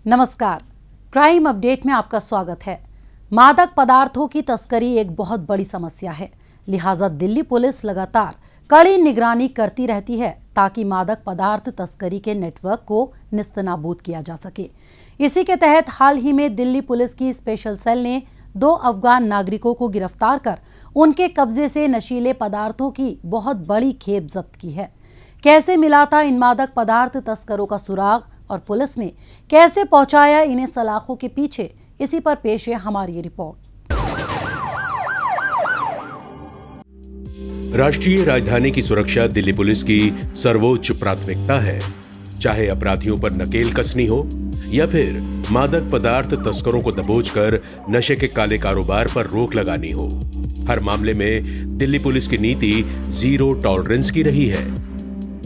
नमस्कार, crime update में आपका स्वागत है। मादक पदार्थों की तस्करी एक बहुत बड़ी समस्या है, लिहाजा दिल्ली पुलिस लगातार कड़ी निगरानी करती रहती है ताकि मादक पदार्थ तस्करी के नेटवर्क को निस्तनाबूद किया जा सके। इसी के तहत हाल ही में दिल्ली पुलिस की स्पेशल सेल ने 2 अफगान नागरिकों को गिरफ्तार कर उनके कब्जे से नशीले पदार्थों की बहुत बड़ी खेप जब्त की है। कैसे मिला था इन मादक पदार्थ तस्करों का सुराग और पुलिस ने कैसे पहुंचाया इन्हें सलाखों के पीछे, इसी पर पेश है हमारी ये रिपोर्ट। राष्ट्रीय राजधानी की सुरक्षा दिल्ली पुलिस की सर्वोच्च प्राथमिकता है। चाहे अपराधियों पर नकेल कसनी हो या फिर मादक पदार्थ तस्करों को दबोचकर नशे के काले कारोबार पर रोक लगानी हो, हर मामले में दिल्ली पुलिस की नीति जीरो टॉलरेंस की रही है।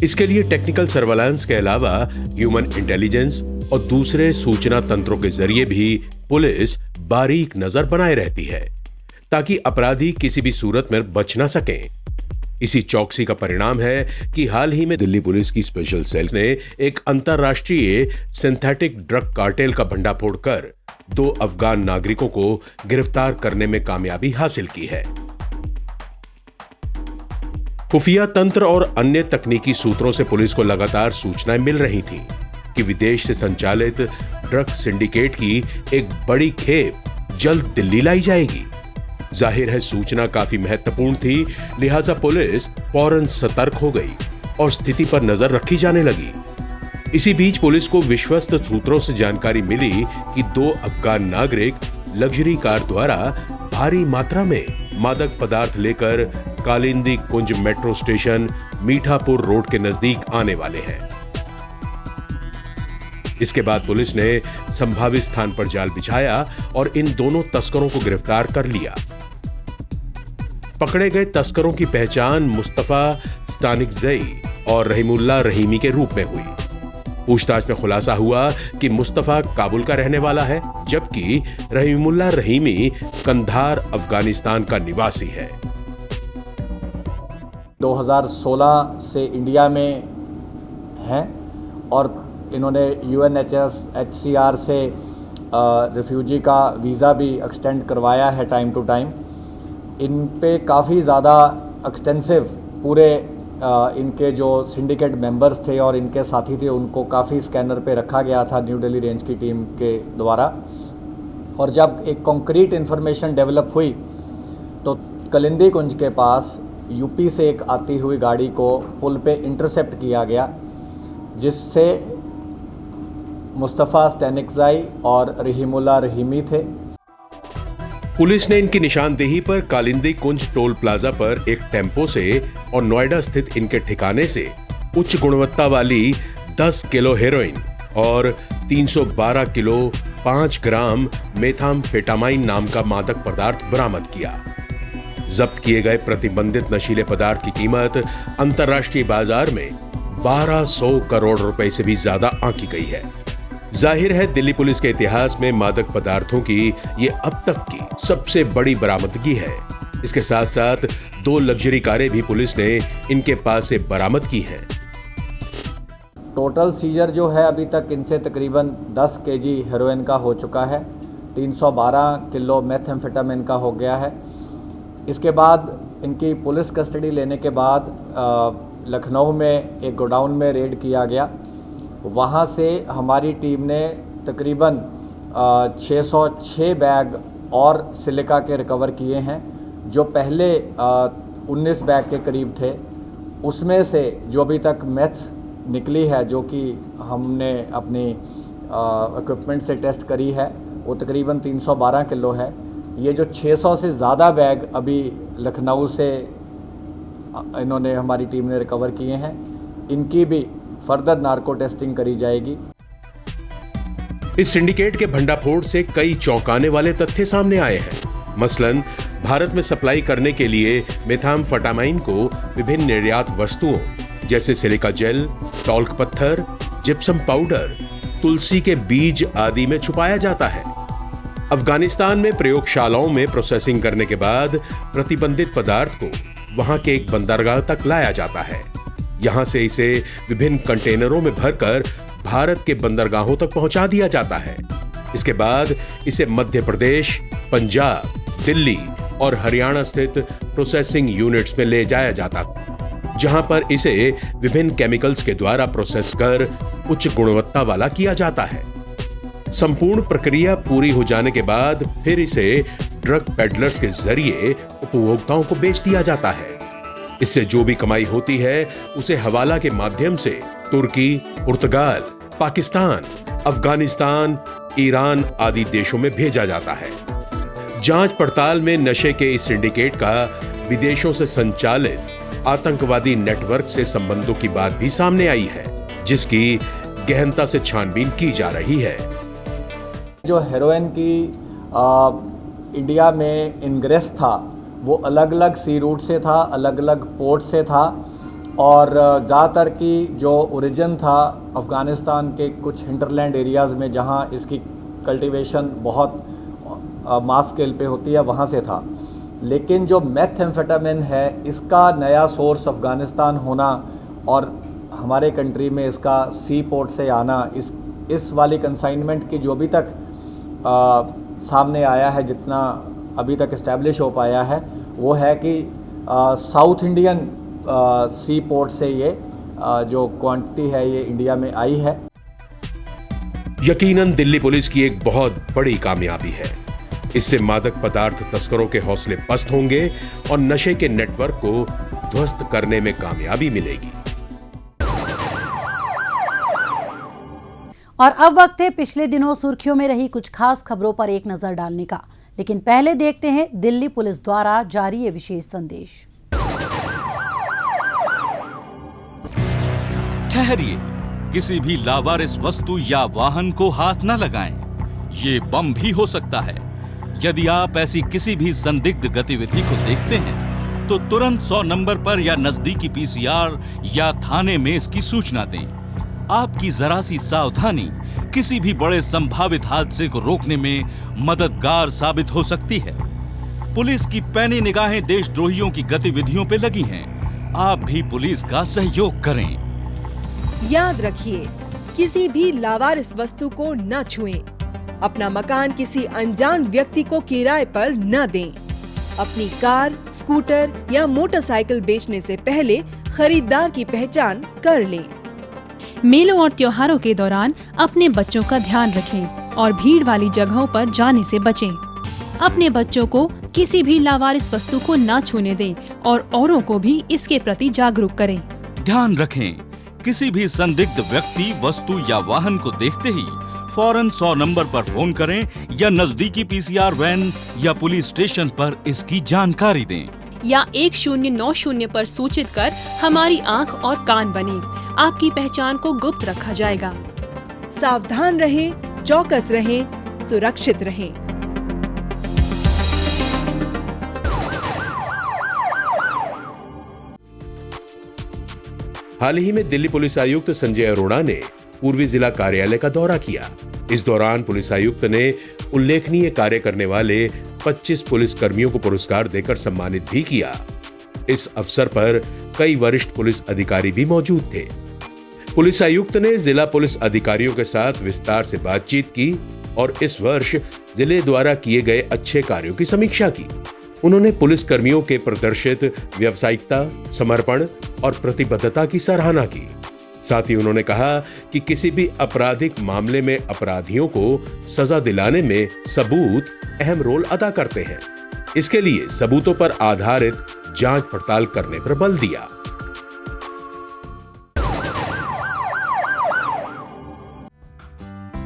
इसके लिए टेक्निकल सर्वेलांस के अलावा ह्यूमन इंटेलिजेंस और दूसरे सूचना तंत्रों के जरिए भी पुलिस बारीक नजर बनाए रहती है ताकि अपराधी किसी भी सूरत में बच ना सकें। इसी चौकसी का परिणाम है कि हाल ही में दिल्ली पुलिस की स्पेशल सेल ने एक अंतरराष्ट्रीय सिंथेटिक ड्रग कार्टेल का भंडाफोड़ कर 2 अफगान नागरिकों को गिरफ्तार करने में कामयाबी हासिल की है। खुफिया तंत्र और अन्य तकनीकी सूत्रों से पुलिस को लगातार सूचनाएं मिल रही थीं कि विदेश से संचालित ड्रग सिंडिकेट की एक बड़ी खेप जल्द दिल्ली लाई जाएगी। जाहिर है सूचना काफी महत्वपूर्ण थी, लिहाजा पुलिस फौरन सतर्क हो गई और स्थिति पर नजर रखी जाने लगी। इसी बीच पुलिस को विश्वस्त सूत्रों से जानकारी मिली कि 2 अफगान नागरिक लग्जरी कार द्वारा भारी मात्रा में मादक पदार्थ लेकर कालिंदी कुंज मेट्रो स्टेशन मीठापुर रोड के नजदीक आने वाले हैं। इसके बाद पुलिस ने संभावित स्थान पर जाल बिछाया और इन दोनों तस्करों को गिरफ्तार कर लिया। पकड़े गए तस्करों की पहचान मुस्तफा स्टानिकज़ई और रहीमुल्लाह रहीमी के रूप में हुई। पूछताछ में खुलासा हुआ कि मुस्तफा काबुल का रहने वाला है, जबकि रहीमुल्लाह रहीमी कंधार अफगानिस्तान का निवासी है। 2016 से इंडिया में हैं और इन्होंने UNHCR से रिफ्यूजी का वीज़ा भी एक्सटेंड करवाया है टाइम टू टाइम। इन पे काफ़ी ज़्यादा एक्सटेंसिव पूरे इनके जो सिंडिकेट मेंबर्स थे और इनके साथी थे उनको काफ़ी स्कैनर पे रखा गया था न्यू दिल्ली रेंज की टीम के द्वारा। और जब एक कॉन्क्रीट इन्फॉर्मेशन डेवलप हुई तो कलिंदी कुंज के पास यूपी से एक आती हुई गाड़ी को पुल पे इंटरसेप्ट किया गया, जिससे मुस्तफ़ा स्टानिकज़ई और रहीमुल्लाह रहीमी थे। पुलिस ने इनकी निशानदेही पर कालिंदी कुंज टोल प्लाजा पर एक टेम्पो से और नोएडा स्थित इनके ठिकाने से उच्च गुणवत्ता वाली 10 किलो हेरोइन और 312 किलो 5 ग्राम मेथाम्फेटामाइन नाम का मादक पदार्थ बरामद किया। जब्त किए गए प्रतिबंधित नशीले पदार्थ की कीमत अंतर्राष्ट्रीय बाजार में 1200 करोड़ रुपए से भी ज्यादा आंकी गई है। जाहिर है दिल्ली पुलिस के इतिहास में मादक पदार्थों की ये अब तक की सबसे बड़ी बरामदगी है। इसके साथ साथ 2 लग्जरी कारें भी पुलिस ने इनके पास से बरामद की हैं। टोटल सीजर जो है अभी तक इनसे तकरीबन 10 केजी हेरोइन का हो चुका है, 312 किलो मेथाम्फेटामिन का हो गया है। इसके बाद इनकी पुलिस कस्टडी लेने के बाद लखनऊ में एक गोडाउन में रेड किया गया। वहाँ से हमारी टीम ने तकरीबन 606 बैग और सिलिका के रिकवर किए हैं। जो पहले 19 बैग के करीब थे उसमें से जो अभी तक मेथ निकली है, जो कि हमने अपनी इक्विपमेंट से टेस्ट करी है, वो तकरीबन 312 किलो है। ये जो 600 से ज़्यादा बैग अभी लखनऊ से इन्होंने हमारी टीम ने रिकवर किए हैं, इनकी भी फर्दर नार्को टेस्टिंग करी जाएगी। इस सिंडिकेट के भंडाफोड़ से कई चौंकाने वाले तथ्य सामने आए हैं। मसलन भारत में सप्लाई करने के लिए मेथाम्फेटामाइन को विभिन्न निर्यात वस्तुओं जैसे सिलिका जेल, टॉल्क पत्थर, जिप्सम पाउडर, तुलसी के बीज आदि में छुपाया जाता है। अफगानिस्तान में प्रयोगशालाओं में प्रोसेसिंग करने के बाद प्रतिबंधित पदार्थ को वहां के एक बंदरगाह तक लाया जाता है। यहां से इसे विभिन्न कंटेनरों में भरकर भारत के बंदरगाहों तक पहुंचा दिया जाता है। इसके बाद इसे मध्य प्रदेश, पंजाब, दिल्ली और हरियाणा स्थित प्रोसेसिंग यूनिट्स में ले जाया जाता, जहां पर इसे विभिन्न केमिकल्स के द्वारा प्रोसेस कर उच्च गुणवत्ता वाला किया जाता है। संपूर्ण प्रक्रिया पूरी हो जाने के बाद फिर इसे ड्रग पेडलर्स के जरिए उपभोक्ताओं को बेच दिया जाता है। इससे जो भी कमाई होती है उसे हवाला के माध्यम से तुर्की, पुर्तगाल, पाकिस्तान, अफगानिस्तान, ईरान आदि देशों में भेजा जाता है। जांच पड़ताल में नशे के इस सिंडिकेट का विदेशों से संचालित आतंकवादी नेटवर्क से संबंधों की बात भी सामने आई है, जिसकी गहनता से छानबीन की जा रही है। जो हेरोइन की इंडिया में इनग्रेस था वो अलग अलग सी रूट से था, अलग अलग पोर्ट से था और ज़्यादातर की जो ओरिजिन था अफ़गानिस्तान के कुछ हिंटरलैंड एरियाज़ में जहाँ इसकी कल्टीवेशन बहुत मास स्केल पे होती है वहाँ से था। लेकिन जो मेथएम्फेटामिन है इसका नया सोर्स अफ़गानिस्तान होना और हमारे कंट्री में इसका सी पोर्ट से आना, इस वाली कंसाइनमेंट की जो अभी तक सामने आया है, जितना अभी तक इस्टेब्लिश हो पाया है, वो है कि साउथ इंडियन सी पोर्ट से ये जो क्वांटिटी है ये इंडिया में आई है। यकीनन दिल्ली पुलिस की एक बहुत बड़ी कामयाबी है। इससे मादक पदार्थ तस्करों के हौसले पस्त होंगे और नशे के नेटवर्क को ध्वस्त करने में कामयाबी मिलेगी। और अब वक्त है पिछले दिनों सुर्खियों में रही कुछ खास खबरों पर एक नजर डालने का, लेकिन पहले देखते हैं दिल्ली पुलिस द्वारा जारी ये विशेष संदेश। ठहरिए, किसी भी लावारिस वस्तु या वाहन को हाथ न लगाएं। ये बम भी हो सकता है। यदि आप ऐसी किसी भी संदिग्ध गतिविधि को देखते हैं तो तुरंत 100 नंबर पर या नजदीकी पीसीआर या थाने में इसकी सूचना दें। आपकी जरा सी सावधानी किसी भी बड़े संभावित हादसे को रोकने में मददगार साबित हो सकती है। पुलिस की पैनी निगाहें देशद्रोहियों की गतिविधियों पे लगी हैं। आप भी पुलिस का सहयोग करें। याद रखिए, किसी भी लावारिस वस्तु को न छुएं। अपना मकान किसी अनजान व्यक्ति को किराए पर न दें। अपनी कार, स्कूटर या मोटरसाइकिल बेचने से पहले खरीदार की पहचान कर लें। मेलों और त्योहारों के दौरान अपने बच्चों का ध्यान रखें और भीड़ वाली जगहों पर जाने से बचें। अपने बच्चों को किसी भी लावारिस वस्तु को न छूने दें और औरों को भी इसके प्रति जागरूक करें। ध्यान रखें, किसी भी संदिग्ध व्यक्ति, वस्तु या वाहन को देखते ही फौरन 100 नंबर पर फोन करें या नजदीकी पीसीआर वैन या पुलिस स्टेशन पर इसकी जानकारी दें। या 1090 पर सूचित कर हमारी आंख और कान बने। आपकी पहचान को गुप्त रखा जाएगा। सावधान रहें, चौकस रहें, सुरक्षित रहें। हाल ही में दिल्ली पुलिस आयुक्त संजय अरोड़ा ने पूर्वी जिला कार्यालय का दौरा किया। इस दौरान पुलिस आयुक्त ने उल्लेखनीय कार्य करने वाले 25 पुलिस कर्मियों को पुरस्कार देकर सम्मानित भी किया। इस अवसर पर कई वरिष्ठ पुलिस अधिकारी भी मौजूद थे। पुलिस आयुक्त ने जिला पुलिस अधिकारियों के साथ विस्तार से बातचीत की और इस वर्ष जिले द्वारा किए गए अच्छे कार्यों की समीक्षा की। उन्होंने पुलिस कर्मियों के प्रदर्शित व्यावसायिकता, समर्पण और प्रतिबद्धता की सराहना की। साथ ही उन्होंने कहा कि किसी भी आपराधिक मामले में अपराधियों को सजा दिलाने में सबूत अहम रोल अदा करते हैं। इसके लिए सबूतों पर आधारित जांच पड़ताल करने पर बल दिया।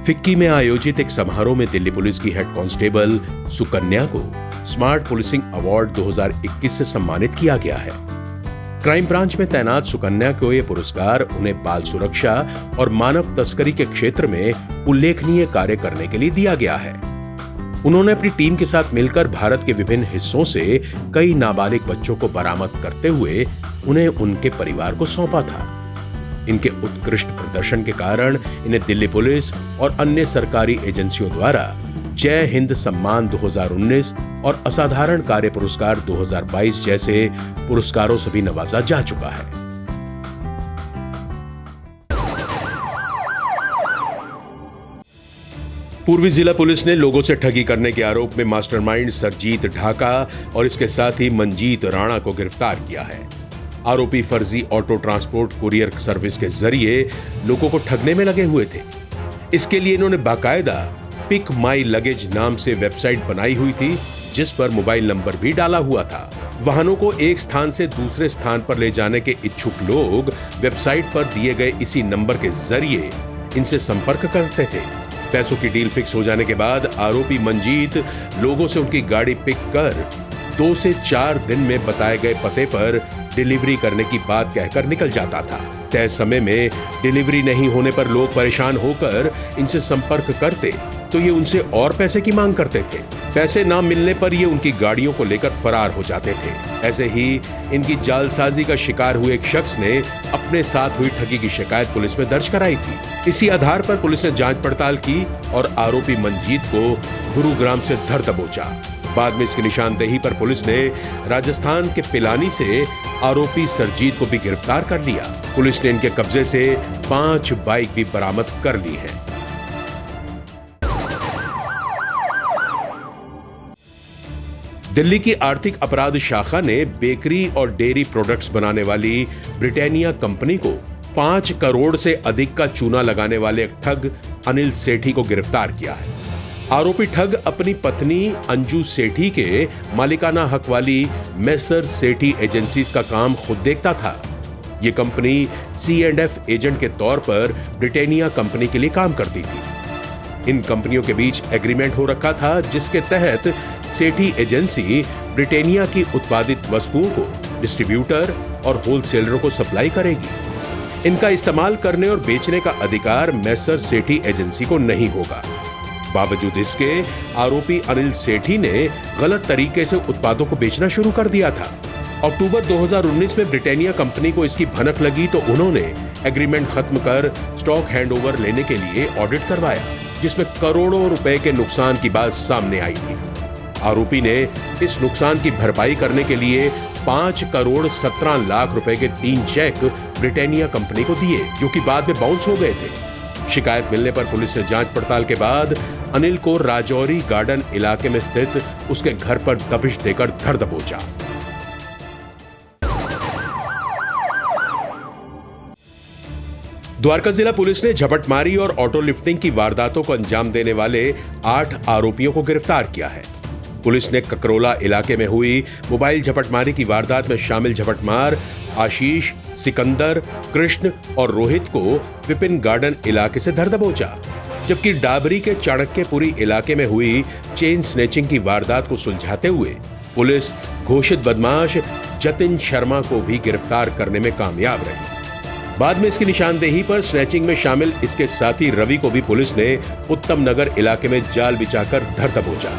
फिक्की में आयोजित एक समारोह में दिल्ली पुलिस की हेड कांस्टेबल सुकन्या को स्मार्ट पुलिसिंग अवार्ड 2021 से सम्मानित किया गया है। क्राइम ब्रांच में तैनात सुकन्या को यह पुरस्कार उन्हें बाल सुरक्षा और मानव तस्करी के क्षेत्र में उल्लेखनीय कार्य करने के लिए दिया गया है। उन्होंने अपनी टीम के साथ मिलकर भारत के विभिन्न हिस्सों से कई नाबालिग बच्चों को बरामद करते हुए उन्हें उनके परिवार को सौंपा था। इनके उत्कृष्ट प्रदर्शन के कारण इन्हें दिल्ली पुलिस और अन्य सरकारी एजेंसियों द्वारा जय हिंद सम्मान 2019 और असाधारण कार्य पुरस्कार 2022 जैसे पुरस्कारों से भी नवाजा जा चुका है। पूर्वी जिला पुलिस ने लोगों से ठगी करने के आरोप में मास्टरमाइंड सरजीत ढाका और इसके साथ ही मंजीत राणा को गिरफ्तार किया है। आरोपी फर्जी ऑटो ट्रांसपोर्ट कुरियर सर्विस के जरिए लोगों को ठगने में लगे हुए थे। इसके लिए इन्होंने बाकायदा पिक माई लगेज नाम से वेबसाइट बनाई हुई थी, जिस पर मोबाइल नंबर भी डाला हुआ था। वाहनों को एक स्थान से दूसरे स्थान पर ले जाने के इच्छुक लोग वेबसाइट पर दिए गए इसी नंबर के जरिए इनसे संपर्क करते थे। पैसों की डील फिक्स हो जाने के बाद आरोपी मंजीत लोगों से उनकी गाड़ी पिक कर 2 से 4 दिन में बताए गए पते पर डिलीवरी करने की बात कहकर निकल जाता था। तय समय में डिलीवरी नहीं होने पर लोग परेशान होकर इनसे संपर्क करते तो ये उनसे और पैसे की मांग करते थे। पैसे ना मिलने पर ये उनकी गाड़ियों को लेकर फरार हो जाते थे। ऐसे ही इनकी जालसाजी का शिकार हुए एक शख्स ने अपने साथ हुई ठगी की शिकायत पुलिस में दर्ज कराई थी। इसी आधार पर पुलिस ने जांच पड़ताल की और आरोपी मंजीत को गुरुग्राम से धर दबोचा। बाद में इसकी निशानदेही पर पुलिस ने राजस्थान के पिलानी से आरोपी सरजीत को भी गिरफ्तार कर लिया। पुलिस ने इनके कब्जे से 5 बाइक भी बरामद कर ली है। दिल्ली की आर्थिक अपराध शाखा ने बेकरी और डेयरी प्रोडक्ट्स बनाने वाली ब्रिटानिया कंपनी को 5 करोड़ से अधिक का चूना लगाने वाले एक ठग अनिल सेठी को गिरफ्तार किया है। आरोपी ठग अपनी पत्नी अंजू सेठी के मालिकाना हक वाली मेसर सेठी एजेंसीज का काम खुद देखता था। ये कंपनी C&F एजेंट के तौर पर ब्रिटानिया कंपनी के लिए काम करती थी। इन कंपनियों के बीच एग्रीमेंट हो रखा था, जिसके तहत सेठी एजेंसी ब्रिटानिया की उत्पादित वस्तुओं को डिस्ट्रीब्यूटर और होलसेलरों को सप्लाई करेगी। इनका इस्तेमाल करने और बेचने का अधिकार मेसर सेठी एजेंसी को नहीं होगा। बावजूद इसके आरोपी अनिल सेठी ने गलत तरीके से उत्पादों को बेचना शुरू कर दिया था। अक्टूबर 2019 में ब्रिटानिया कंपनी को इसकी भनक लगी तो उन्होंने एग्रीमेंट खत्म कर स्टॉक हैंडओवर लेने के लिए ऑडिट करवाया, जिसमें करोड़ों रुपए के नुकसान की बात सामने आई थी। आरोपी ने इस नुकसान की भरपाई करने के लिए 5 करोड़ 17 लाख रुपए के 3 चेक ब्रिटानिया कंपनी को दिए, जो कि बाद में बाउंस हो गए थे। शिकायत मिलने पर पुलिस ने जांच पड़ताल के बाद अनिल को राजौरी गार्डन इलाके में स्थित उसके घर पर दबिश देकर धर दबोचा। द्वारका जिला पुलिस ने झपटमारी और ऑटो लिफ्टिंग की वारदातों को अंजाम देने वाले 8 आरोपियों को गिरफ्तार किया है। पुलिस ने ककरोला इलाके में हुई मोबाइल झपटमारी की वारदात में शामिल झपटमार आशीष, सिकंदर, कृष्ण और रोहित को विपिन गार्डन इलाके से धर दबोचा, जबकि डाबरी के चाणक्यपुरी इलाके में हुई चेन स्नेचिंग की वारदात को सुलझाते हुए पुलिस घोषित बदमाश जतिन शर्मा को भी गिरफ्तार करने में कामयाब रही। बाद में इसकी निशानदेही पर स्नैचिंग में शामिल इसके साथी रवि को भी पुलिस ने उत्तम नगर इलाके में जाल बिछाकर धर दबोचा।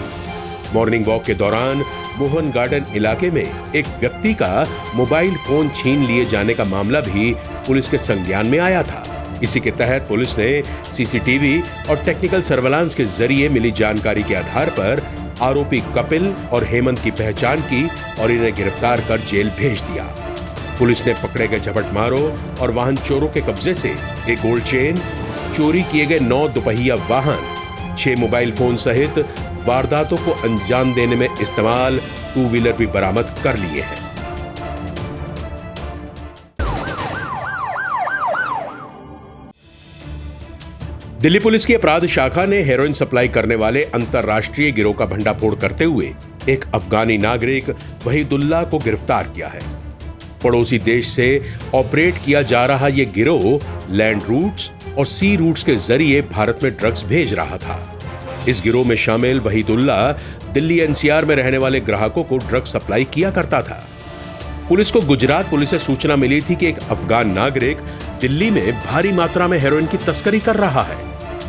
मॉर्निंग वॉक के दौरान मोहन गार्डन इलाके में एक व्यक्ति का मोबाइल फोन छीन लिए जाने का मामला भी पुलिस के संज्ञान में आया था। इसी के तहत पुलिस ने सीसीटीवी और टेक्निकल सर्वेलांस के जरिए मिली जानकारी के आधार पर आरोपी कपिल और हेमंत की पहचान की और इन्हें गिरफ्तार कर जेल भेज दिया। पुलिस ने पकड़े गए झपटमारों और वाहन चोरों के कब्जे से एक गोल्ड चेन, चोरी किए गए 9 दुपहिया वाहन, 6 मोबाइल फोन सहित वारदातों को अंजाम देने में इस्तेमाल 2 व्हीलर भी बरामद कर लिए हैं। दिल्ली पुलिस की अपराध शाखा ने हेरोइन सप्लाई करने वाले अंतरराष्ट्रीय गिरोह का भंडाफोड़ करते हुए एक अफगानी नागरिक वहीदुल्लाह को गिरफ्तार किया है। पड़ोसी देश से ऑपरेट किया जा रहा यह गिरोह लैंड रूट्स और सी रूट्स के जरिए भारत में ड्रग्स भेज रहा था। इस गिरोह में शामिल वहीदुल्लाह दिल्ली एनसीआर में रहने वाले ग्राहकों को ड्रग्स सप्लाई किया करता था। पुलिस को गुजरात पुलिस से सूचना मिली थी कि एक अफगान नागरिक दिल्ली में भारी मात्रा में हेरोइन की तस्करी कर रहा है।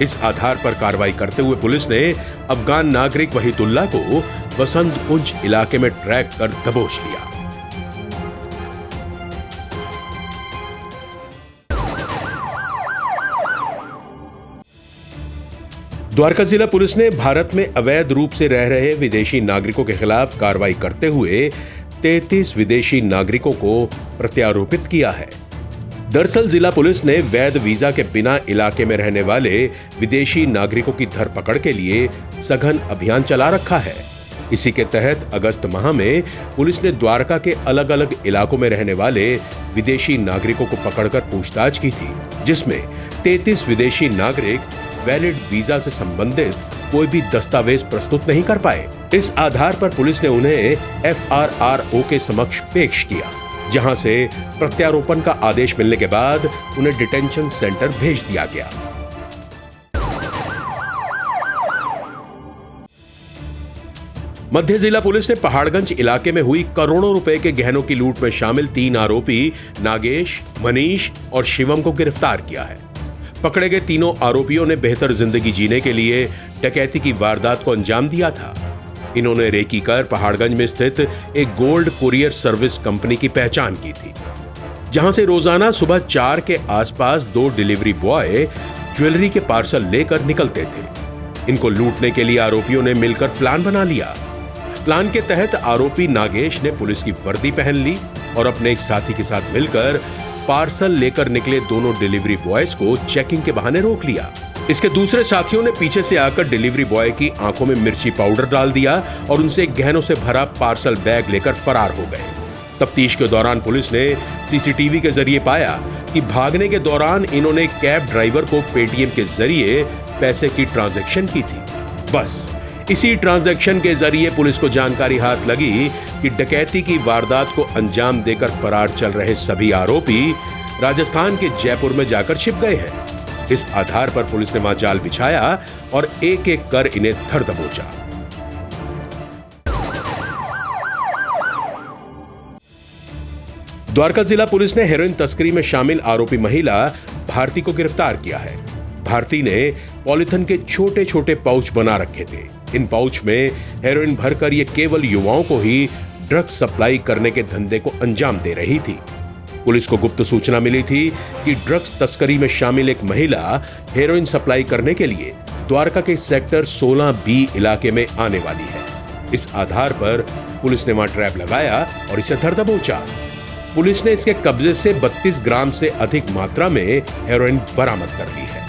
इस आधार पर कार्रवाई करते हुए पुलिस ने अफगान नागरिक वहीदुल्लाह को वसंत कुंज इलाके में ट्रैक कर दबोच लिया। द्वारका जिला पुलिस ने भारत में अवैध रूप से रह रहे विदेशी नागरिकों के खिलाफ कार्रवाई करते हुए 33 विदेशी नागरिकों को प्रत्यारोपित किया है। दरअसल जिला पुलिस ने वैध वीजा के बिना इलाके में रहने वाले विदेशी नागरिकों की धरपकड़ के लिए सघन अभियान चला रखा है। इसी के तहत अगस्त माह में पुलिस ने द्वारका के अलग अलग इलाकों में रहने वाले विदेशी नागरिकों को पकड़कर पूछताछ की थी, जिसमें 33 विदेशी नागरिक वैलिड वीजा से संबंधित कोई भी दस्तावेज प्रस्तुत नहीं कर पाए। इस आधार पर पुलिस ने उन्हें FRRO के समक्ष पेश किया, जहां से प्रत्यारोपण का आदेश मिलने के बाद उन्हें डिटेंशन सेंटर भेज दिया गया। मध्य जिला पुलिस ने पहाड़गंज इलाके में हुई करोड़ों रुपए के गहनों की लूट में शामिल 3 आरोपी नागेश, मनीष और शिवम को गिरफ्तार किया है। पकड़े गए तीनों आरोपियों ने बेहतर जिंदगी जीने के लिए डकैती की वारदात को अंजाम दिया था। इन्होंने रेकी कर पहाड़गंज में स्थित एक गोल्ड कुरियर सर्विस कंपनी की पहचान की थी, जहां से रोजाना सुबह 4 के आसपास 2 डिलीवरी बॉय ज्वेलरी के पार्सल लेकर निकलते थे। इनको लूटने के लिए आरोपियों ने मिलकर प्लान बना लिया। प्लान के तहत आरोपी नागेश ने पुलिस की वर्दी पहन ली और अपने एक साथी के साथ मिलकर पार्सल लेकर निकले दोनों डिलीवरी बॉयज को चेकिंग के बहाने रोक लिया। इसके दूसरे साथियों ने पीछे से आकर डिलीवरी बॉय की आंखों में मिर्ची पाउडर डाल दिया और उनसे गहनों से भरा पार्सल बैग लेकर फरार हो गए। तफ्तीश के दौरान पुलिस ने सीसीटीवी के जरिए पाया कि भागने के दौरान इन्होंने कैब ड्राइवर को पेटीएम के जरिए पैसे की ट्रांजैक्शन की थी। बस इसी ट्रांजैक्शन के जरिए पुलिस को जानकारी हाथ लगी कि डकैती की वारदात को अंजाम देकर फरार चल रहे सभी आरोपी राजस्थान के जयपुर में जाकर छिप गए हैं। इस आधार पर पुलिस ने वहां जाल बिछाया और एक एक कर इन्हें धर दबोचा। द्वारका जिला पुलिस ने हेरोइन तस्करी में शामिल आरोपी महिला भारती को गिरफ्तार किया है। भारती ने पॉलिथीन के छोटे छोटे पाउच बना रखे थे। इन पाउच में हेरोइन भरकर ये केवल युवाओं को ही ड्रग्स सप्लाई करने के धंधे को अंजाम दे रही थी। पुलिस को गुप्त सूचना मिली थी कि ड्रग्स तस्करी में शामिल एक महिला हेरोइन सप्लाई करने के लिए द्वारका के सेक्टर 16B इलाके में आने वाली है। इस आधार पर पुलिस ने वहां ट्रैप लगाया और इसे धर दबोचा। पुलिस ने इसके कब्जे से 32 ग्राम से अधिक मात्रा में हेरोइन बरामद कर ली है।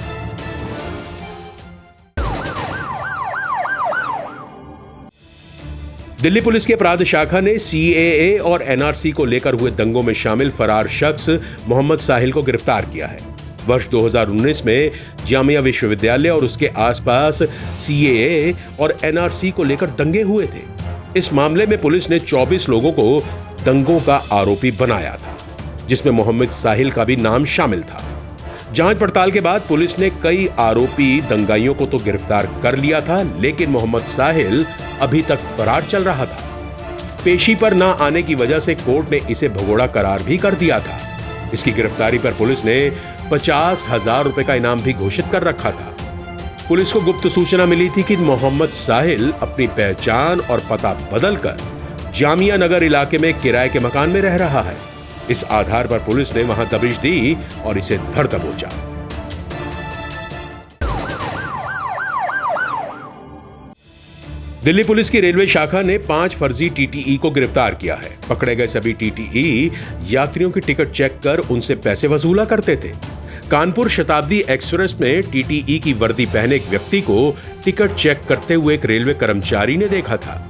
दिल्ली पुलिस की अपराध शाखा ने CAA और NRC को लेकर हुए दंगों में शामिल फरार शख्स मोहम्मद साहिल को गिरफ्तार किया है। वर्ष 2019 में जामिया विश्वविद्यालय और उसके आसपास CAA और NRC को लेकर दंगे हुए थे। इस मामले में पुलिस ने 24 लोगों को दंगों का आरोपी बनाया था, जिसमें मोहम्मद साहिल का भी नाम शामिल था। जांच पड़ताल के बाद पुलिस ने कई आरोपी दंगाइयों को तो गिरफ्तार कर लिया था, लेकिन मोहम्मद साहिल अभी तक फरार चल रहा था। पेशी पर न आने की वजह से कोर्ट ने इसे भगोड़ा करार भी कर दिया था। इसकी गिरफ्तारी पर पुलिस ने 50,000 रुपए का इनाम भी घोषित कर रखा था। पुलिस को गुप्त सूचना मिली थी कि मोहम्मद साहिल अपनी पहचान और पता बदलकर जामिया नगर इलाके में किराए के मकान में रह रहा है। इस आधार पर पुलिस ने वहां दबिश दी और इसे धर दबोचा। दिल्ली पुलिस की रेलवे शाखा ने 5 फर्जी TTE को गिरफ्तार किया है। पकड़े गए सभी TTE यात्रियों की टिकट चेक कर उनसे पैसे वसूला करते थे। कानपुर शताब्दी एक्सप्रेस में TTE की वर्दी पहने एक व्यक्ति को टिकट चेक करते हुए एक रेलवे कर्मचारी ने देखा था।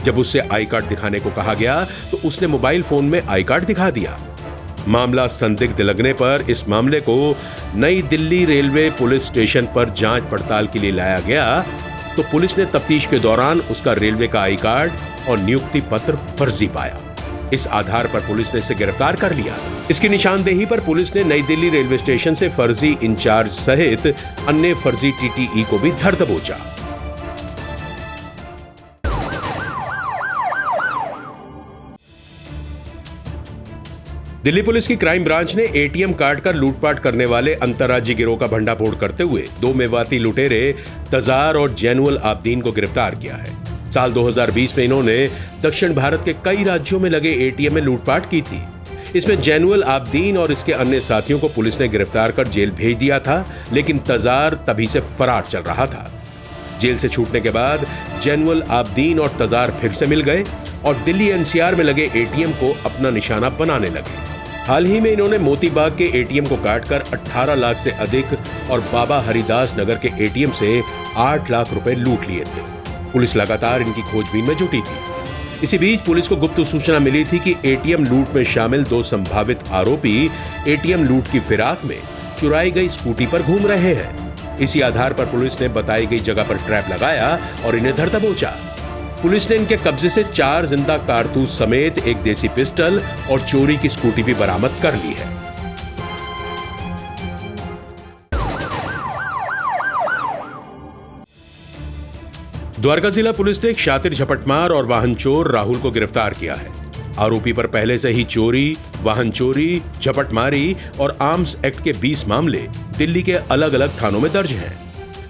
जब उससे आई कार्ड दिखाने को कहा गया तो उसने मोबाइल फोन में आई कार्ड दिखा दिया। मामला संदिग्ध लगने पर इस मामले को नई दिल्ली रेलवे पुलिस स्टेशन पर जांच पड़ताल के लिए लाया गया तो पुलिस ने तफ्तीश के दौरान उसका रेलवे का आई कार्ड और नियुक्ति पत्र फर्जी पाया। इस आधार पर पुलिस ने इसे गिरफ्तार कर लिया। इसकी निशानदेही पर पुलिस ने नई दिल्ली रेलवे स्टेशन से फर्जी इंचार्ज सहित अन्य फर्जी TTE को भी धर दबोचा। दिल्ली पुलिस की क्राइम ब्रांच ने ATM काट कर लूटपाट करने वाले अंतर्राज्यीय गिरोह का भंडाफोड़ करते हुए 2 मेवाती लुटेरे तजार और जैनुअल आब्दीन को गिरफ्तार किया है। साल 2020 में इन्होंने दक्षिण भारत के कई राज्यों में लगे ATM में लूटपाट की थी। इसमें जैनुअल आब्दीन और इसके अन्य साथियों को पुलिस ने गिरफ्तार कर जेल भेज दिया था, लेकिन तजार तभी से फरार चल रहा था। जेल से छूटने के बाद जैनुअल आब्दीन और तजार फिर से मिल गए और दिल्ली NCR में लगे ATM को अपना निशाना बनाने लगे। हाल ही में इन्होंने मोतीबाग के एटीएम को काटकर 18 लाख से अधिक और बाबा हरिदास नगर के एटीएम से 8 लाख रुपए लूट लिए थे। पुलिस लगातार इनकी खोजबीन में जुटी थी। इसी बीच पुलिस को गुप्त सूचना मिली थी कि एटीएम लूट में शामिल 2 संभावित आरोपी एटीएम लूट की फिराक में चुराई गई स्कूटी पर घूम रहे हैं। इसी आधार पर पुलिस ने बताई गई जगह पर ट्रैप लगाया और इन्हें धर दबोचा। पुलिस ने इनके कब्जे से 4 जिंदा कारतूस समेत एक देसी पिस्टल और चोरी की स्कूटी भी बरामद कर ली है। द्वारका जिला पुलिस ने एक शातिर झपटमार और वाहन चोर राहुल को गिरफ्तार किया है। आरोपी पर पहले से ही चोरी, वाहन चोरी, झपटमारी और आर्म्स एक्ट के 20 मामले दिल्ली के अलग अलग थानों में दर्ज हैं।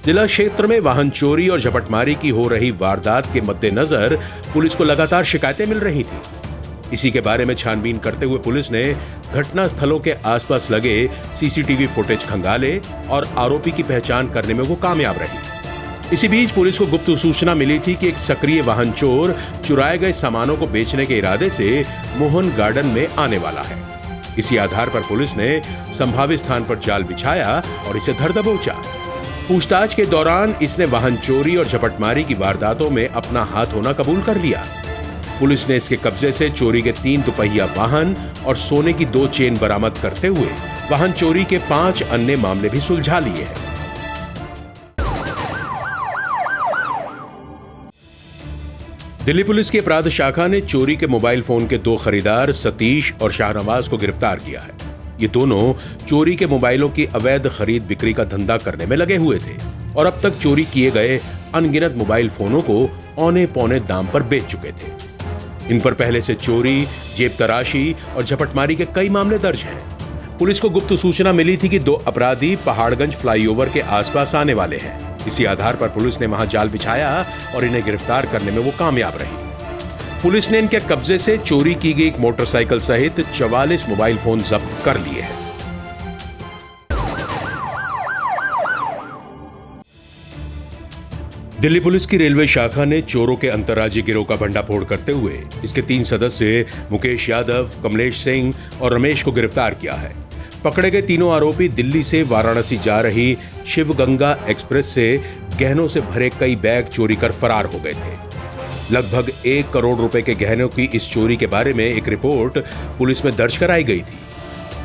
जिला क्षेत्र में वाहन चोरी और झपटमारी की हो रही वारदात के मद्देनजर पुलिस को लगातार शिकायतें मिल रही थी। इसी के बारे में छानबीन करते हुए पुलिस ने घटना स्थलों के आसपास लगे सीसीटीवी फुटेज खंगाले और आरोपी की पहचान करने में वो कामयाब रही। इसी बीच पुलिस को गुप्त सूचना मिली थी कि एक सक्रिय वाहन चोर चुराए गए सामानों को बेचने के इरादे से मोहन गार्डन में आने वाला है। इसी आधार पर पुलिस ने संभावित स्थान पर जाल बिछाया और इसे धर दबोचा। पूछताछ के दौरान इसने वाहन चोरी और झपटमारी की वारदातों में अपना हाथ होना कबूल कर लिया। पुलिस ने इसके कब्जे से चोरी के 3 दुपहिया वाहन और सोने की 2 चेन बरामद करते हुए वाहन चोरी के 5 अन्य मामले भी सुलझा लिए हैं। दिल्ली पुलिस की अपराध शाखा ने चोरी के मोबाइल फोन के 2 खरीदार सतीश और शाहनवाज को गिरफ्तार किया है। ये दोनों चोरी के मोबाइलों की अवैध खरीद बिक्री का धंधा करने में लगे हुए थे और अब तक चोरी किए गए अनगिनत मोबाइल फोनों को औने पौने दाम पर बेच चुके थे। इन पर पहले से चोरी, जेब तराशी और झपटमारी के कई मामले दर्ज हैं। पुलिस को गुप्त सूचना मिली थी कि 2 अपराधी पहाड़गंज फ्लाईओवर के आसपास आने वाले हैं। इसी आधार पर पुलिस ने वहां जाल बिछाया और इन्हें गिरफ्तार करने में वो कामयाब रही। पुलिस ने इनके कब्जे से चोरी की गई एक मोटरसाइकिल सहित 44 मोबाइल फोन जब्त कर लिए हैं। दिल्ली पुलिस की रेलवे शाखा ने चोरों के अंतर्राज्यीय गिरोह का भंडाफोड़ करते हुए इसके 3 सदस्य मुकेश यादव, कमलेश सिंह और रमेश को गिरफ्तार किया है। पकड़े गए तीनों आरोपी दिल्ली से वाराणसी जा रही शिव गंगा एक्सप्रेस से गहनों से भरे कई बैग चोरी कर फरार हो गए थे। लगभग 1 करोड़ रुपए के गहनों की इस चोरी के बारे में एक रिपोर्ट पुलिस में दर्ज कराई गई थी।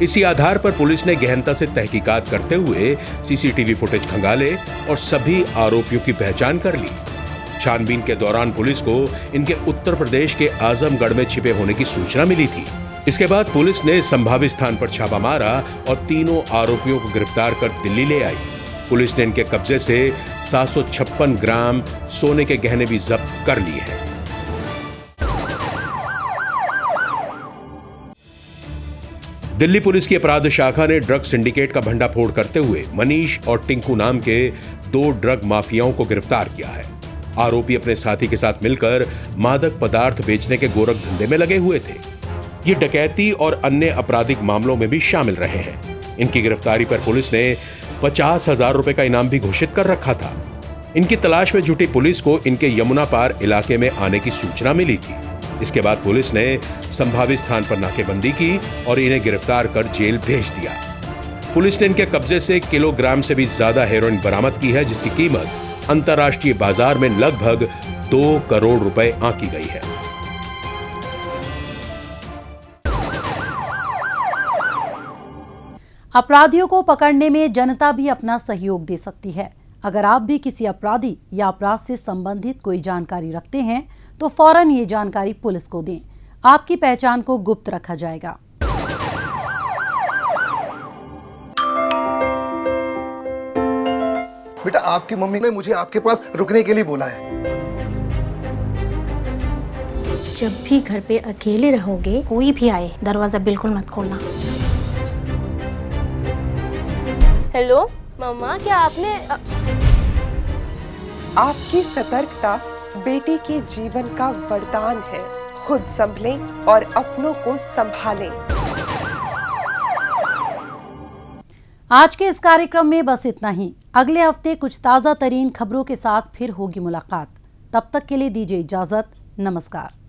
इसी आधार पर पुलिस ने गहनता से तहकीकात करते हुए सीसीटीवी फुटेज खंगाले और सभी आरोपियों की पहचान कर ली। छानबीन के दौरान पुलिस को इनके उत्तर प्रदेश के आजमगढ़ में छिपे होने की सूचना मिली थी। इसके बाद पुलिस ने संभावित स्थान पर छापा मारा और तीनों आरोपियों को गिरफ्तार कर दिल्ली ले आई। पुलिस ने इनके कब्जे से 756 ग्राम सोने के गहने भी जब्त कर लिए हैं। दिल्ली पुलिस की अपराध शाखा ने ड्रग सिंडिकेट का भंडाफोड़ करते हुए मनीष और टिंकू नाम के 2 ड्रग माफियाओं को गिरफ्तार किया है। आरोपी अपने साथी के साथ मिलकर मादक पदार्थ बेचने के गोरख धंधे में लगे हुए थे। ये डकैती और अन्य आपराधिक मामलों में भी शामिल रहे हैं। इनकी गिरफ्तारी पर पुलिस ने 50,000 रुपए का इनाम भी घोषित कर रखा था। इनकी तलाश में जुटी पुलिस को इनके यमुना पार इलाके में आने की सूचना मिली थी। इसके बाद पुलिस ने संभावित स्थान पर नाकेबंदी की और इन्हें गिरफ्तार कर जेल भेज दिया। पुलिस ने इनके कब्जे से किलोग्राम से भी ज्यादा हेरोइन बरामद की है, जिसकी कीमत अंतर्राष्ट्रीय बाजार में लगभग 2 करोड़ रुपए आंकी गई है। अपराधियों को पकड़ने में जनता भी अपना सहयोग दे सकती है। अगर आप भी किसी अपराधी या अपराध से संबंधित कोई जानकारी रखते हैं तो फौरन ये जानकारी पुलिस को दें। आपकी पहचान को गुप्त रखा जाएगा। बेटा, आपकी मम्मी ने मुझे आपके पास रुकने के लिए बोला है। जब भी घर पे अकेले रहोगे, कोई भी आए दरवाजा बिल्कुल मत खोलना। हेलो मम्मा, क्या आपने आपकी सतर्कता बेटी के जीवन का वरदान है। खुद संभलें और अपनों को संभालें। आज के इस कार्यक्रम में बस इतना ही। अगले हफ्ते कुछ ताजा तरीन खबरों के साथ फिर होगी मुलाकात। तब तक के लिए दीजिए इजाजत। नमस्कार।